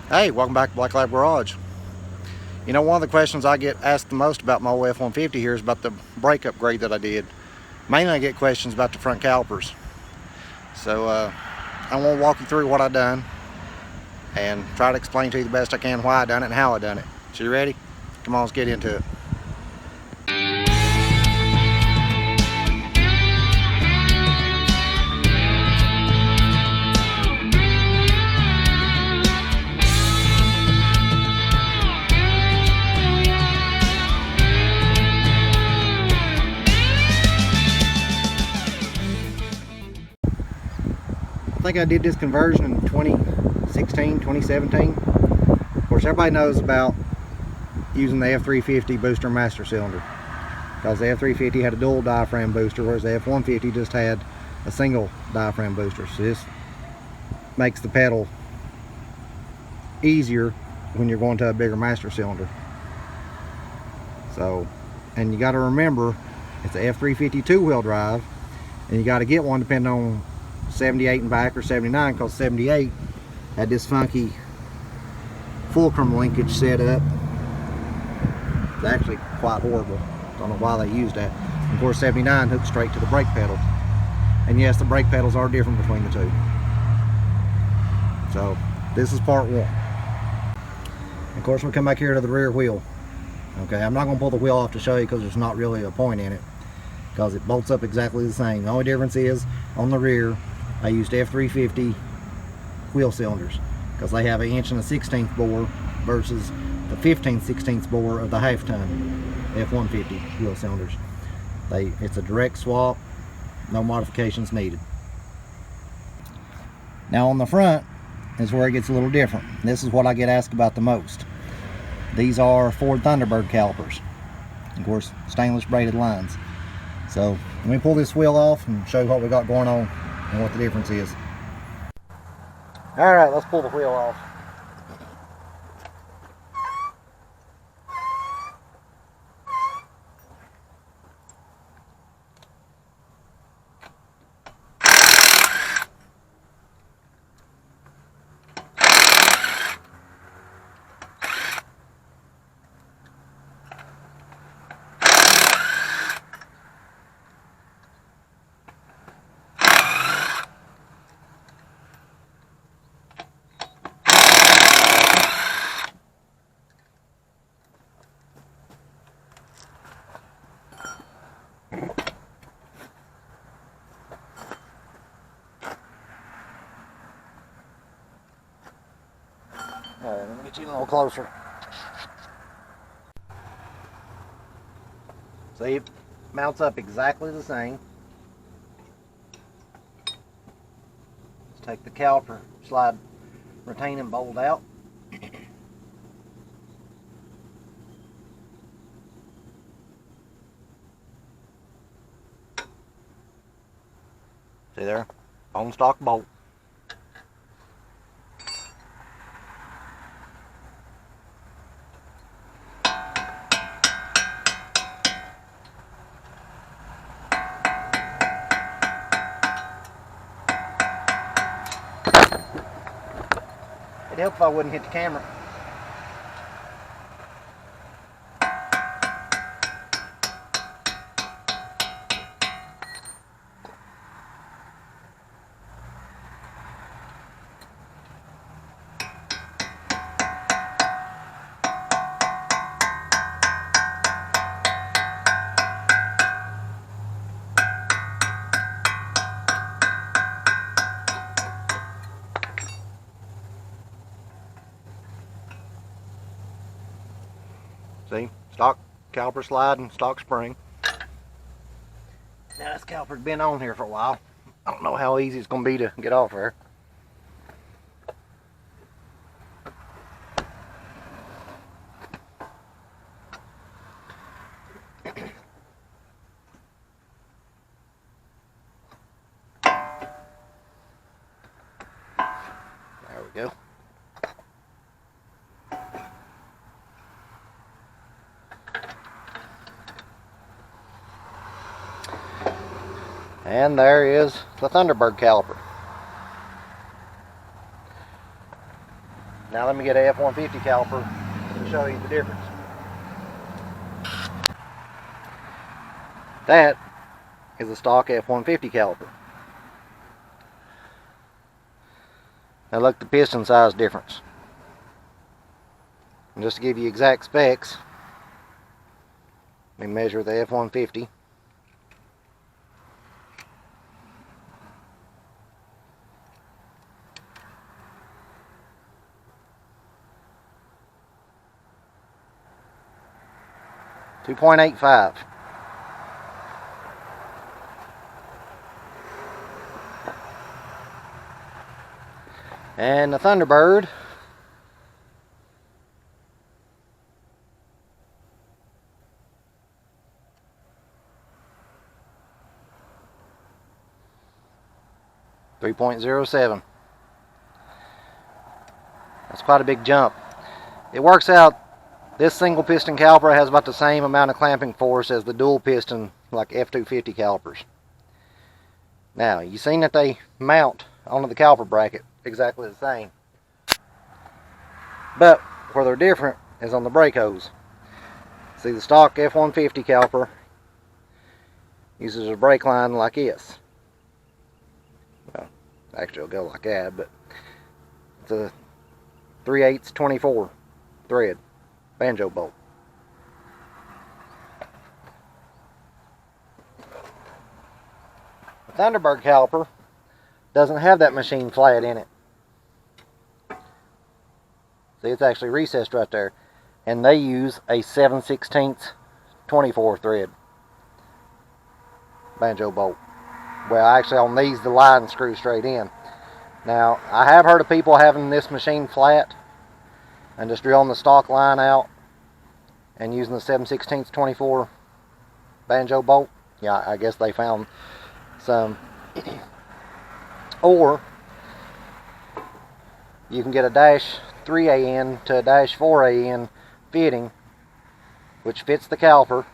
Hey, welcome back to Black Lab Garage. You know, one of the questions I get asked the most about my old F-150 here is about the brake upgrade that I did. Mainly I get questions about the front calipers. So I want to walk you through what I done and try to explain to you the best I can why I done it and how I done it. So you ready? Come on, let's get into it. I think I did this conversion in 2016, 2017. Of course, everybody knows about using the F-350 booster master cylinder, because the F-350 had a dual diaphragm booster, whereas the F-150 just had a single diaphragm booster. So this makes the pedal easier when you're going to a bigger master cylinder. So, and you got to remember, it's a F-350 two-wheel drive, and you got to get one depending on 78 and back or 79, because 78 had this funky fulcrum linkage set up. It's actually quite horrible. Don't know why they used that. And of course 79 hooks straight to the brake pedal, and yes, the brake pedals are different between the two. So this is part one. Of course we come back here to the rear wheel. Okay, I'm not going to pull the wheel off to show you because there's not really a point in it, because it bolts up exactly the same. The only difference is on the rear I used F-350 wheel cylinders, because they have an 1 1/16 bore versus the 15/16 bore of the half-ton F-150 wheel cylinders. It's a direct swap, no modifications needed. Now on the front is where it gets a little different. This is what I get asked about the most. These are Ford Thunderbird calipers, of course stainless braided lines. So let me pull this wheel off and show you what we got going on and what the difference is. Alright, let's pull the wheel off. Alright, let me get you a little closer. See, it mounts up exactly the same. Let's take the caliper slide retaining bolt out. See there? On stock bolt. It'd help if I wouldn't hit the camera. See, stock caliper slide and stock spring. Now this caliper's been on here for a while. I don't know how easy it's going to be to get off there. There we go. And there is the Thunderbird caliper. Now let me get a F-150 caliper to show you the difference. That is a stock F-150 caliper. Now look at the piston size difference. And just to give you exact specs, let me measure the F-150. .85. And the Thunderbird .07. That's quite a big jump. It works out, this single piston caliper has about the same amount of clamping force as the dual piston like F-250 calipers. Now, you've seen that they mount onto the caliper bracket exactly the same. But where they're different is on the brake hose. See, the stock F-150 caliper uses a brake line like this. Well, actually it'll go like that, but it's a 3/8 24 thread banjo bolt. The Thunderbird caliper doesn't have that machine flat in it. See, it's actually recessed right there. And they use a 7/16 24 thread banjo bolt. Well, actually on these the line screws straight in. Now, I have heard of people having this machine flat and just drilling the stock line out and using the 7/16 24 banjo bolt. Yeah, I guess they found some. Or you can get a -3AN to a -4AN fitting, which fits the caliper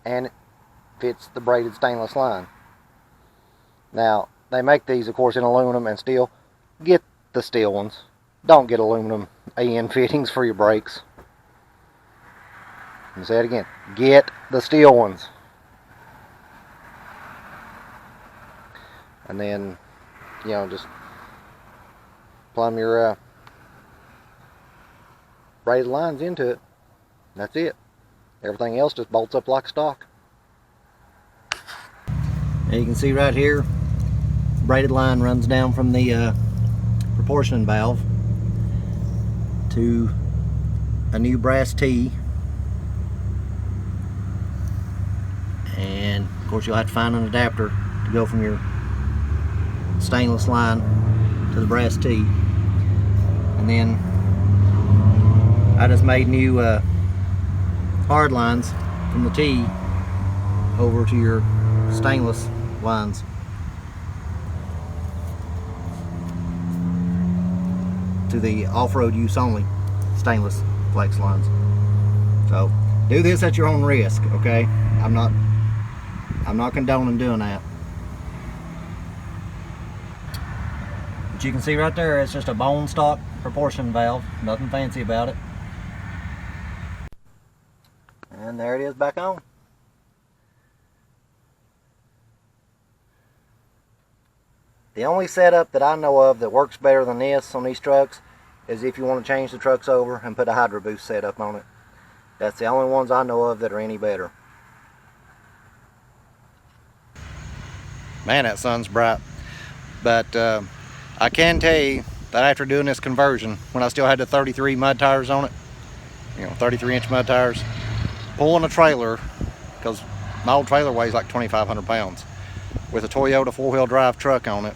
and it fits the braided stainless line. Now, they make these, of course, in aluminum and steel. Get the steel ones. Don't get aluminum AN fittings for your brakes. Let me say it again. Get the steel ones. And then, you know, just plumb your braided lines into it. That's it. Everything else just bolts up like stock. And you can see right here, braided line runs down from the proportioning valve to a new brass T, and of course you'll have to find an adapter to go from your stainless line to the brass T. And then I just made new hard lines from the T over to your stainless lines. To the off-road use only stainless flex lines. So do this at your own risk, okay? I'm not condoning doing that. But you can see right there, it's just a bone stock proportion valve, nothing fancy about it. And there it is back on. The only setup that I know of that works better than this on these trucks is if you want to change the trucks over and put a Hydro Boost setup on it. That's the only ones I know of that are any better. Man, that sun's bright. But I can tell you that after doing this conversion, when I still had the 33 mud tires on it, you know, 33-inch mud tires, pulling a trailer, because my old trailer weighs like 2,500 pounds, with a Toyota 4-wheel drive truck on it,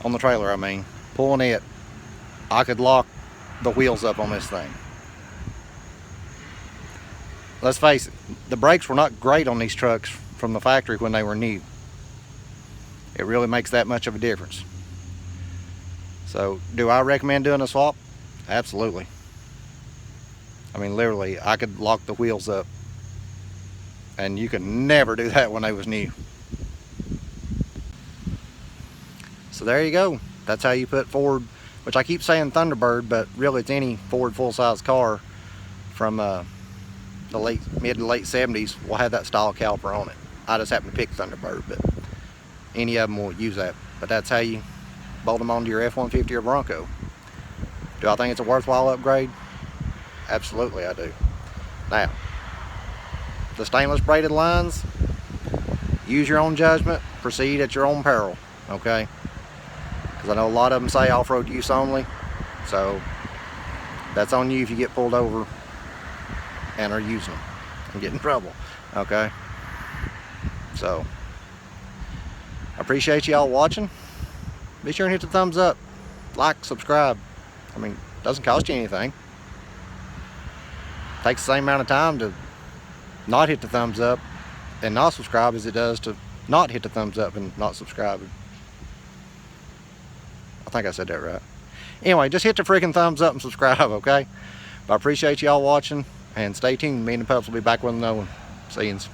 on the trailer I mean, pulling it, I could lock the wheels up on this thing. Let's face it, the brakes were not great on these trucks from the factory when they were new. It really makes that much of a difference. So, do I recommend doing a swap? Absolutely. I mean, literally, I could lock the wheels up. And you could never do that when they was new. So there you go. That's how you put Ford which I keep saying Thunderbird, but really it's any Ford full-size car from the mid to late 70s will have that style caliper on it. I just happen to pick Thunderbird, but any of them will use that. But that's how you bolt them onto your F-150 or Bronco. Do I think it's a worthwhile upgrade? Absolutely I do. Now, the stainless braided lines, use your own judgment, proceed at your own peril, okay? Because I know a lot of them say off-road use only, so that's on you if you get pulled over and are using them and get in trouble, okay? So, I appreciate y'all watching. Be sure and hit the thumbs up, like, subscribe. I mean, it doesn't cost you anything. It takes the same amount of time to not hit the thumbs up and not subscribe as it does to not hit the thumbs up and not subscribe. I think I said that right. Anyway, just hit the freaking thumbs up and subscribe, okay? But I appreciate y'all watching, and stay tuned. Me and the pups will be back with another one. See yous.